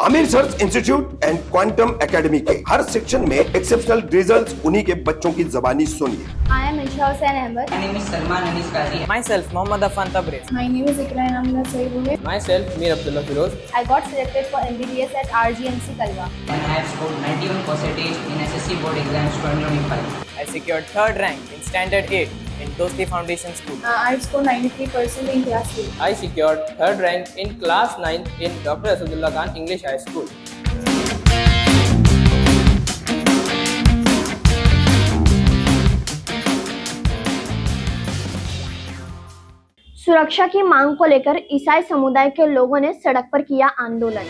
Aamir search institute and quantum academy के हर section में exceptional results उन्हीं के बच्चों की जबानी सुनिए। I am Isha Hussain Ahmed. My name is Salman Anis Qazi. Myself, Mohammad Afan Tabriz. My name is Iqra Amina Sayyid. Myself, Mir Abdullah Firoz. I got selected for MBBS at RGMC Kalwa. And I have scored 91% in SSC board exams 2025. I secured third rank in Standard 8 in Dosti Foundation School. I scored 93% in class 8. I secured third rank in class 9 in Dr. Asadullah Khan English High School. सुरक्षा की मांग को लेकर ईसाई समुदाय के लोगों ने सड़क पर किया आंदोलन।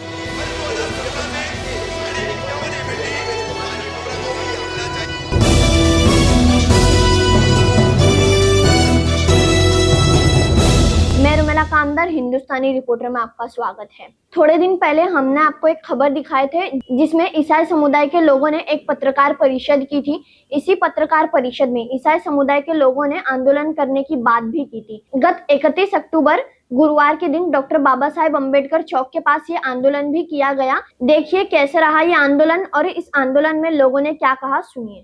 मैं रुमेला कामदार हिंदुस्तानी रिपोर्टर में आपका स्वागत है। थोड़े दिन पहले हमने आपको एक खबर दिखाए थे जिसमें ईसाई समुदाय के लोगों ने एक पत्रकार परिषद की थी। इसी पत्रकार परिषद में ईसाई समुदाय के लोगों ने आंदोलन करने की बात भी की थी। गत 31 अक्टूबर गुरुवार के दिन डॉक्टर बाबा साहेब अम्बेडकर चौक के पास ये आंदोलन भी किया गया। देखिए कैसे रहा ये आंदोलन और इस आंदोलन में लोगों ने क्या कहा, सुनिए।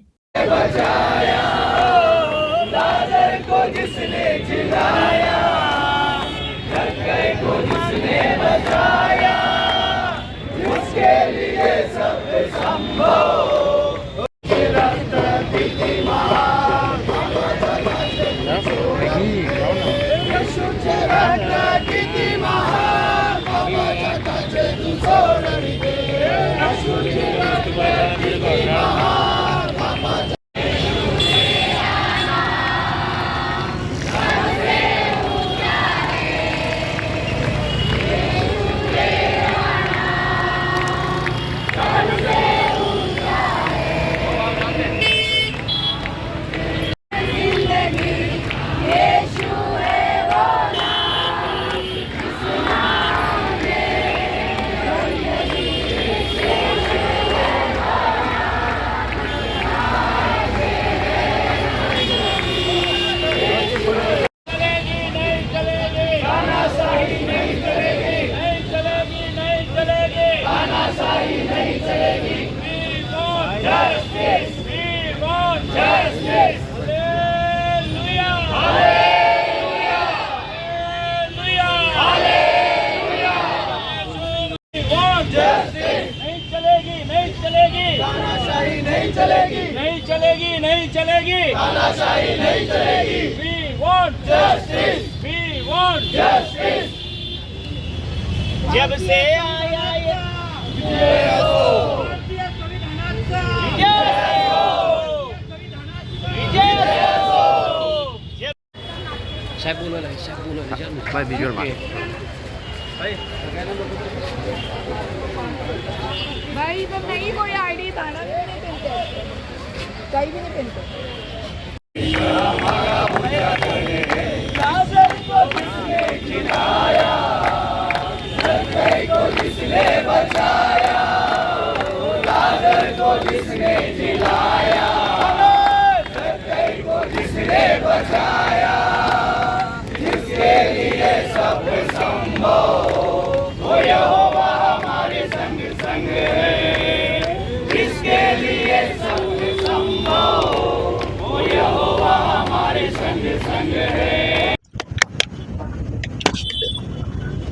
नहीं चलेगी तानाशाही नहीं चलेगी We want justice We want justice जब से आया भाई तो नहीं कोई आईडी था ना, नहीं पहनते, कहीं भी नहीं पहनते।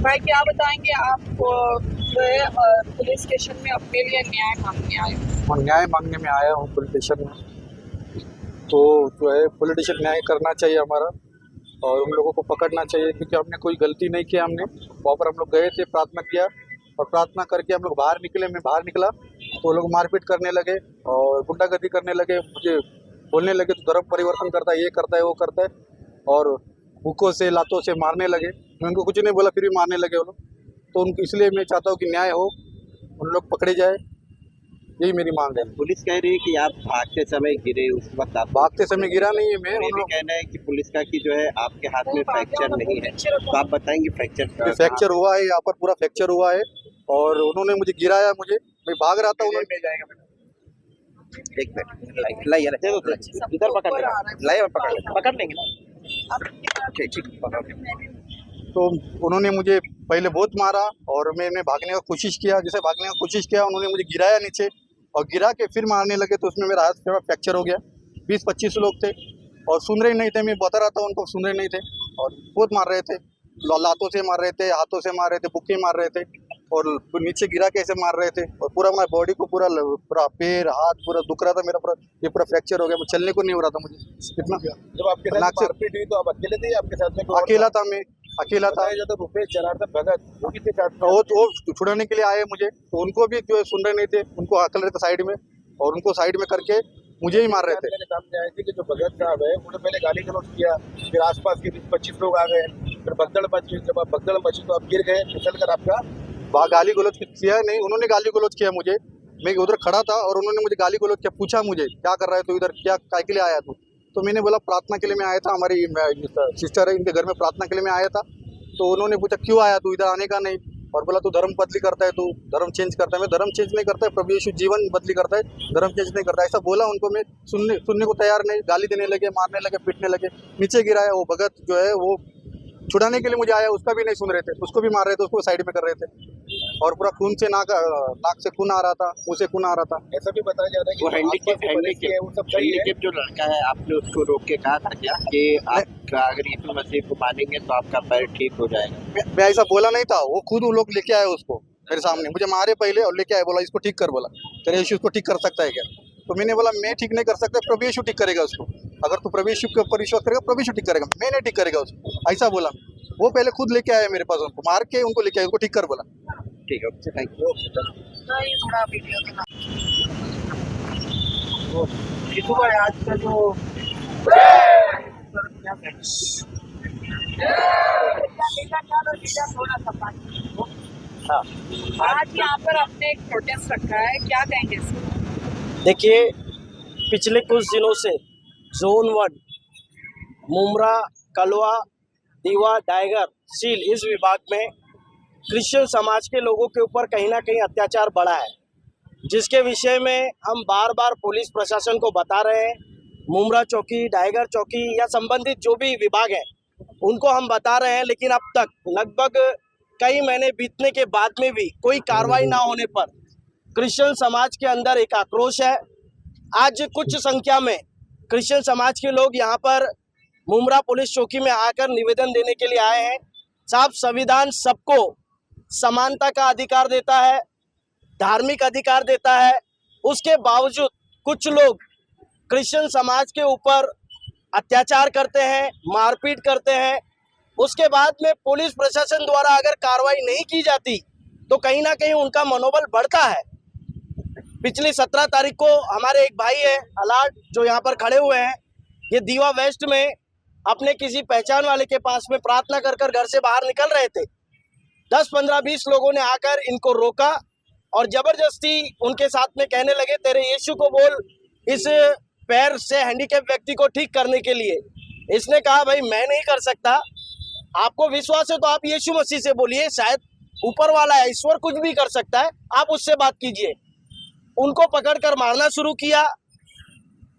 भाई क्या बताएंगे आप जो है पुलिस स्टेशन में अपने लिए न्याय मांगने आए हो? और न्याय मांगने में आया हूँ पुलिस स्टेशन में। तो जो है पॉलिटिशियन न्याय करना चाहिए हमारा और उन लोगों को पकड़ना चाहिए क्योंकि हमने कोई गलती नहीं किया। हमने वहाँ पर हम लोग गए थे, प्रार्थना किया और प्रार्थना करके हम लोग बाहर निकले। मैं बाहर निकला तो लोग मारपीट करने लगे और गुंडागर्दी करने लगे, मुझे बोलने लगे तो धर्म परिवर्तन करता है, ये करता है, वो करता है और हुक्कों से लातों से मारने लगे। मैं उनको कुछ नहीं बोला फिर भी मारने लगे वो लोग। तो उनको इसलिए मैं चाहता हूँ कि न्याय हो, उन लोग पकड़े जाए, यही मेरी मांग है। पुलिस कह रही है कि आप भागते समय गिरे, उस वक्त आप भागते समय गिरा नहीं है मैं। ये भी कहना है कि पुलिस का कि जो है आपके हाथ में फ्रैक्चर नहीं है, तो आप बताएंगे फ्रैक्चर हुआ है, यहाँ पर पूरा फ्रैक्चर हुआ है और उन्होंने मुझे गिराया, मुझे मैं भाग रहा था, उन्होंने मिल जाएगा। एक मिनट लाइए इधर पकड़ लेंगे, पकड़ लेंगे ना, ठीक पकड़ लेंगे। तो उन्होंने मुझे पहले बहुत मारा और मैंने भागने का कोशिश किया। जैसे भागने का कोशिश किया उन्होंने मुझे गिराया नीचे और गिरा के फिर मारने लगे, तो उसमें मेरा हाथ थोड़ा फ्रैक्चर हो गया। 20-25 लोग थे और सुन रहे नहीं थे, मैं बता रहा था उनको, सुन रहे नहीं थे और बहुत मार रहे थे, लातों से मार रहे थे, हाथों से मार रहे थे, बुक्के मार रहे थे और नीचे गिरा के ऐसे मार रहे थे और पूरा मेरा बॉडी को पूरा पैर हाथ पूरा दुख रहा था मेरा, पूरा ये पूरा फ्रैक्चर हो गया, चलने को नहीं हो रहा था मुझे इतना। जब आपके साथ मारपीट हुई तो आप अकेले थे या आपके साथ में कोई और अकेला था, मैं अकेला था। बताया जाता रुपेश जनार्दन भगत वो किसके साथ था? वो छुड़ाने के लिए आए मुझे, तो उनको भी जो सुन रहे नहीं थे, उनको हकल रहे थे साइड में और उनको साइड में करके मुझे ही मार रहे थे। मेरे सामने आए थे कि जो भगत साहब है उन्होंने पहले गाली गलौज किया, फिर आसपास के 20-25 लोग आ गए, फिर भगदड़ मची। जब आप भगदड़ मची तो आप गिर गए फिसल कर, आपका गाली गलौज किया नहीं, उन्होंने गाली गलौज किया मुझे। मैं उधर खड़ा था और उन्होंने मुझे गाली गलौज किया, पूछा मुझे क्या कर रहा है तू इधर, क्या काय के लिए आया तू? तो मैंने बोला प्रार्थना के लिए मैं आया था, हमारी सिस्टर है इनके घर में प्रार्थना के लिए मैं आया था। तो उन्होंने पूछा क्यों आया तू, इधर आने का नहीं, और बोला तू धर्म बदली करता है, तू धर्म चेंज करता है। मैं धर्म चेंज नहीं करता है, प्रभु यीशु जीवन बदली करता है, धर्म चेंज नहीं करता है, ऐसा बोला उनको। मैं सुनने को तैयार नहीं, गाली देने लगे, मारने लगे, पीटने लगे, नीचे गिराया। वो भगत जो है वो छुड़ाने के लिए मुझे आया, उसका भी नहीं सुन रहे थे, उसको भी मार रहे थे, उसको साइड में कर रहे थे और पूरा खून से नाक से खून आ रहा था, मुँह से खून आ रहा था। ऐसा भी बताया जा रहा है कि वो हैंडीकेप जो लड़का है आपने उसको रोक के कहा था क्या कि आपका अगर यीशु मसीह को मानेंगे तो आपका पैर ठीक हो जाएगा? मैं ऐसा बोला नहीं था, वो खुद वो लोग लेके आए उसको मेरे सामने, मुझे मारे पहले और लेके आए, बोला इसको ठीक कर, बोला तेरे यीशु इसको ठीक कर सकता है क्या? तो मैंने बोला मैं ठीक नहीं कर सकता, प्रभु यीशु ठीक करेगा उसको, अगर तू प्रभु यीशु के ऊपर विश्वास करेगा प्रभु यीशु ठीक करेगा, मैं नहीं ठीक करेगा उसको, ऐसा बोला। वो पहले खुद लेके आए मेरे पास, उनको मार के उनको लेके आए, उनको ठीक कर बोला। ठीक है, ओके, थैंक यू। थोड़ा वीडियो के यीशु भाई आज का जो आज यहाँ पर आपने एक प्रोटेस्ट रखा है, क्या कहेंगे इसमें? देखिए, पिछले कुछ दिनों से जोन 1 मुमरा, कलवा, दीवा, डायगर, सील इस विभाग में क्रिश्चियन समाज के लोगों के ऊपर कहीं ना कहीं अत्याचार बढ़ा है, जिसके विषय में हम बार बार पुलिस प्रशासन को बता रहे हैं। मुमरा चौकी, डायगर चौकी या संबंधित जो भी विभाग हैं उनको हम बता रहे हैं, लेकिन अब तक लगभग कई महीने बीतने के बाद में भी कोई कार्रवाई ना होने पर क्रिश्चियन समाज के अंदर एक आक्रोश है। आज कुछ संख्या में क्रिश्चियन समाज के लोग यहाँ पर मुमरा पुलिस चौकी में आकर निवेदन देने के लिए आए हैं। साहब, संविधान सबको समानता का अधिकार देता है, धार्मिक अधिकार देता है, उसके बावजूद कुछ लोग क्रिश्चियन समाज के ऊपर अत्याचार करते हैं, मारपीट करते हैं। उसके बाद में पुलिस प्रशासन द्वारा अगर कार्रवाई नहीं की जाती तो कहीं ना कहीं उनका मनोबल बढ़ता है। पिछली 17 तारीख को हमारे एक भाई है अलाट, जो यहाँ पर खड़े हुए हैं, ये दीवा वेस्ट में अपने किसी पहचान वाले के पास में प्रार्थना कर कर घर से बाहर निकल रहे थे। 10, 15, 20 लोगों ने आकर इनको रोका और जबरदस्ती उनके साथ में कहने लगे तेरे यीशु को बोल इस पैर से हैंडीकैप व्यक्ति को ठीक करने के लिए। इसने कहा भाई मैं नहीं कर सकता, आपको विश्वास है तो आप यीशु मसीह से बोलिए, शायद ऊपर वाला है, ईश्वर कुछ भी कर सकता है, आप उससे बात कीजिए। उनको पकड़कर मारना शुरू किया,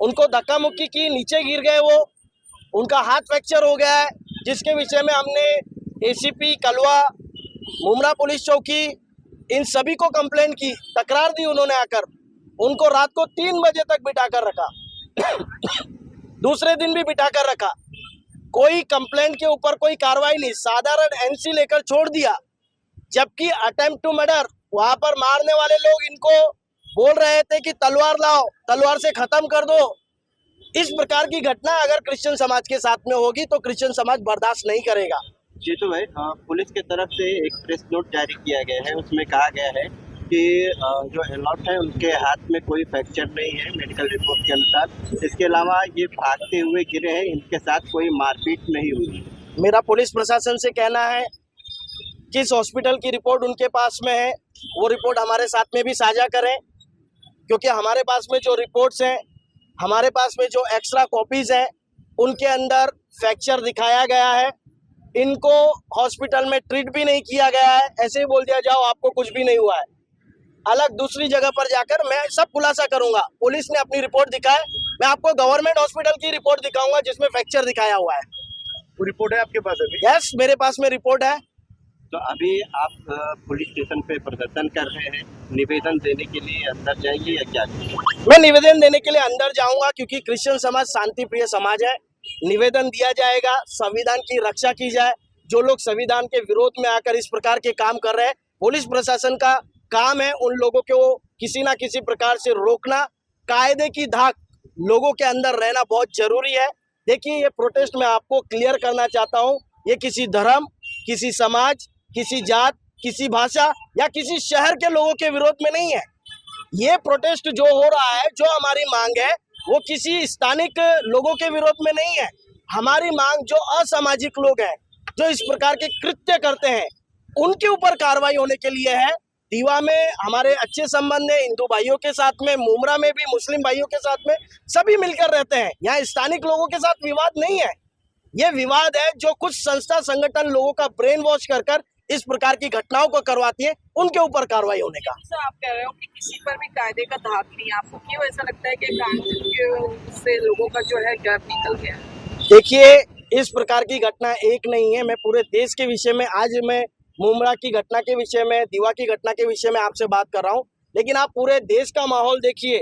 उनको धक्का मुक्की की, नीचे गिर गए वो, उनका हाथ फ्रैक्चर हो गया है, जिसके विषय में हमने एसीपी कलवा, मुमरा पुलिस चौकी, इन सभी को कंप्लेंट की, तकरार दी उन्होंने आकर। उनको रात को 3 बजे तक बिठाकर रखा दूसरे दिन भी बिठाकर रखा, कोई कंप्लेंट के ऊपर कोई कार्रवाई नहीं, साधारण एनसी लेकर छोड़ दिया। जबकि अटेम्प्ट टू मर्डर, वहां पर मारने वाले लोग इनको बोल रहे थे कि तलवार लाओ, तलवार से खत्म कर दो। इस प्रकार की घटना अगर क्रिश्चियन समाज के साथ में होगी तो क्रिश्चियन समाज बर्दाश्त नहीं करेगा। जी तो भाई, पुलिस की तरफ से एक प्रेस नोट जारी किया गया है, उसमें कहा गया है कि जो अलॉट है उनके हाथ में कोई फ्रैक्चर नहीं है मेडिकल रिपोर्ट के अनुसार। इसके अलावा ये भागते हुए गिरे हैं, इनके साथ कोई मारपीट नहीं हुई। मेरा पुलिस प्रशासन से कहना है किस हॉस्पिटल की रिपोर्ट उनके पास में है वो रिपोर्ट हमारे साथ में भी साझा करें, क्योंकि हमारे पास में जो रिपोर्ट्स हैं, हमारे पास में जो एक्स्ट्रा कॉपीज हैं, उनके अंदर फ्रैक्चर दिखाया गया है। इनको हॉस्पिटल में ट्रीट भी नहीं किया गया है, ऐसे ही बोल दिया जाओ आपको कुछ भी नहीं हुआ है। अलग दूसरी जगह पर जाकर मैं सब खुलासा करूंगा। पुलिस ने अपनी रिपोर्ट दिखाए, मैं आपको गवर्नमेंट हॉस्पिटल की रिपोर्ट दिखाऊंगा जिसमें फ्रैक्चर दिखाया हुआ है। वो रिपोर्ट है आपके पास अभी? यस, मेरे पास में रिपोर्ट है। तो अभी आप पुलिस स्टेशन पे प्रदर्शन कर रहे हैं, निवेदन देने के लिए अंदर जाएंगे या क्या? मैं निवेदन देने के लिए अंदर जाऊंगा क्योंकि क्रिश्चियन समाज शांति प्रिय समाज है। निवेदन दिया जाएगा, संविधान की रक्षा की जाए। जो लोग संविधान के विरोध में आकर इस प्रकार के काम कर रहे हैं, पुलिस प्रशासन का काम है उन लोगों को किसी ना किसी प्रकार से रोकना। कायदे की धाक लोगों के अंदर रहना बहुत जरूरी है। देखिए, ये प्रोटेस्ट मैं आपको क्लियर करना चाहता हूँ, ये किसी धर्म, किसी समाज, किसी जात, किसी भाषा या किसी शहर के लोगों के विरोध में नहीं है। ये प्रोटेस्ट जो हो रहा है, जो हमारी मांग है, वो किसी स्थानिक लोगों के विरोध में नहीं है। हमारी मांग जो असामाजिक लोग हैं, जो इस प्रकार के कृत्य करते हैं, उनके ऊपर कार्रवाई होने के लिए है। दीवा में हमारे अच्छे संबंध है हिंदू भाइयों के साथ में, मुमरा में भी मुस्लिम भाइयों के साथ में, सभी मिलकर रहते हैं। यहाँ स्थानिक लोगों के साथ विवाद नहीं है। ये विवाद है जो कुछ संस्था संगठन लोगों का ब्रेन वॉश कर इस प्रकार की घटनाओं को करवाती है, उनके ऊपर कार्रवाई होने का। सर, आप कह रहे हो कि किसी पर भी कायदे का धाक नहीं है, आपको क्यों ऐसा लगता है कि कानून से लोगों का जो है डर निकल गया? देखिए, इस प्रकार की घटना एक नहीं है। मैं पूरे देश के विषय में, आज मैं मुमरा की घटना के विषय में, दीवा की घटना के विषय में आपसे बात कर रहा हूँ, लेकिन आप पूरे देश का माहौल देखिए।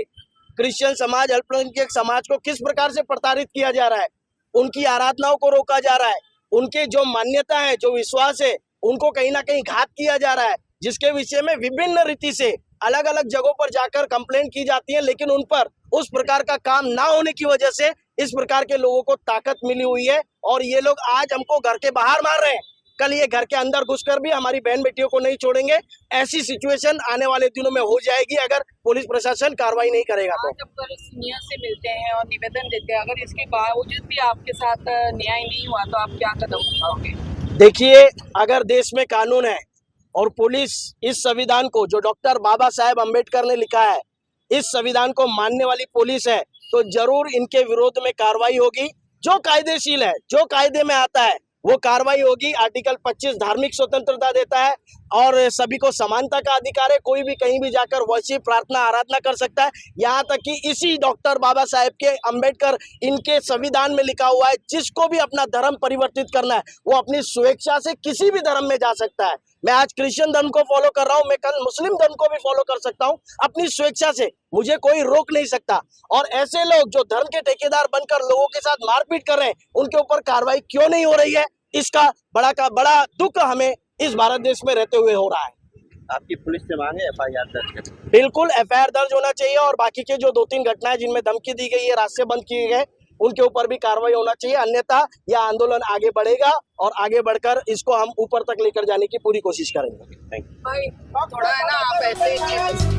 क्रिश्चियन समाज, अल्पसंख्यक समाज को किस प्रकार से प्रताड़ित किया जा रहा है, उनकी आराधनाओं को रोका जा रहा है, उनके जो मान्यता है, जो विश्वास है, उनको कहीं ना कहीं घात किया जा रहा है, जिसके विषय में विभिन्न रीति से अलग अलग जगहों पर जाकर कंप्लेंट की जाती है, लेकिन उन पर उस प्रकार का काम ना होने की वजह से इस प्रकार के लोगों को ताकत मिली हुई है। और ये लोग आज हमको घर के बाहर मार रहे हैं, कल ये घर के अंदर घुसकर भी हमारी बहन बेटियों को नहीं छोड़ेंगे। ऐसी सिचुएशन आने वाले दिनों में हो जाएगी अगर पुलिस प्रशासन कार्रवाई नहीं करेगा तो। जब पर सीनियर से मिलते हैं और निवेदन देते हैं, अगर इसके बावजूद भी आपके साथ न्याय नहीं हुआ तो आप क्या कदम उठाओगे? देखिए, अगर देश में कानून है और पुलिस इस संविधान को, जो डॉक्टर बाबा साहेब अम्बेडकर ने लिखा है, इस संविधान को मानने वाली पुलिस है, तो जरूर इनके विरोध में कार्रवाई होगी। जो कायदेशील है, जो कायदे में आता है, वो कार्रवाई होगी। आर्टिकल 25 धार्मिक स्वतंत्रता देता है और सभी को समानता का अधिकार है। कोई भी कहीं भी जाकर वर्शिप, प्रार्थना, आराधना कर सकता है। यहाँ तक कि इसी डॉक्टर बाबा साहेब के अम्बेडकर, इनके संविधान में लिखा हुआ है, जिसको भी अपना धर्म परिवर्तित करना है, वो अपनी स्वेच्छा से किसी भी धर्म में जा सकता है। मैं आज क्रिश्चियन धर्म को फॉलो कर रहा हूँ, मैं कल मुस्लिम धर्म को भी फॉलो कर सकता हूँ अपनी स्वेच्छा से, मुझे कोई रोक नहीं सकता। और ऐसे लोग जो धर्म के ठेकेदार बनकर लोगों के साथ मारपीट कर रहे हैं, उनके ऊपर कार्रवाई क्यों नहीं हो रही है, इसका बड़ा दुख हमें इस भारत देश में रहते हुए हो रहा है। आपकी पुलिस से मांगे FIR दर्ज करें? बिल्कुल FIR दर्ज होना चाहिए और बाकी के जो 2-3 घटनाएं जिनमें धमकी दी गई है, रास्ते बंद किए गए, उनके ऊपर भी कार्रवाई होना चाहिए। अन्यथा यह आंदोलन आगे बढ़ेगा और आगे बढ़कर इसको हम ऊपर तक लेकर जाने की पूरी कोशिश करेंगे। भाई थोड़ा है ना, आप ऐसे